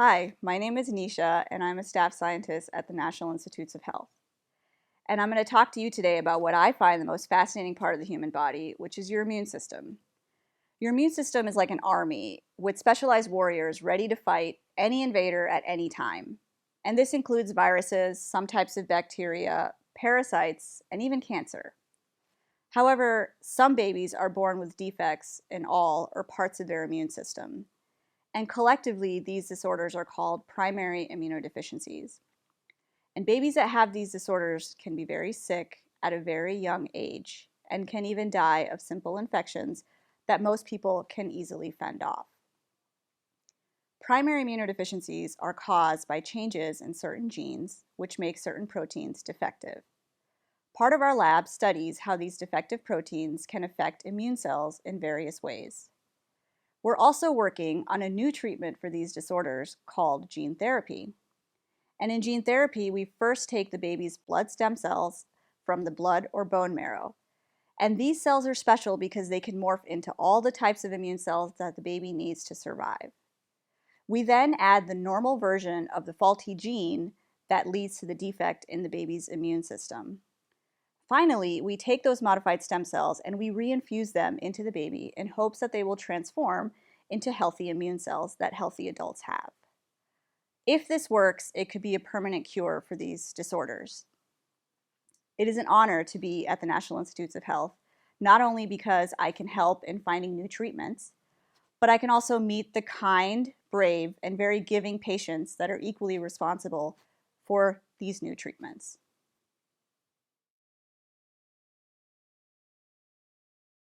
Hi, my name is Nisha, and I'm a staff scientist at the National Institutes of Health. And I'm going to talk to you today about what I find the most fascinating part of the human body, which is your immune system. Your immune system is like an army with specialized warriors ready to fight any invader at any time. And this includes viruses, some types of bacteria, parasites, and even cancer. However, some babies are born with defects in all or parts of their immune system. And collectively, these disorders are called primary immunodeficiencies. And babies that have these disorders can be very sick at a very young age and can even die of simple infections that most people can easily fend off. Primary immunodeficiencies are caused by changes in certain genes, which make certain proteins defective. Part of our lab studies how these defective proteins can affect immune cells in various ways. We're also working on a new treatment for these disorders called gene therapy. And in gene therapy, we first take the baby's blood stem cells from the blood or bone marrow. And these cells are special because they can morph into all the types of immune cells that the baby needs to survive. We then add the normal version of the faulty gene that leads to the defect in the baby's immune system. Finally, we take those modified stem cells and we reinfuse them into the baby in hopes that they will transform into healthy immune cells that healthy adults have. If this works, it could be a permanent cure for these disorders. It is an honor to be at the National Institutes of Health, not only because I can help in finding new treatments, but I can also meet the kind, brave, and very giving patients that are equally responsible for these new treatments.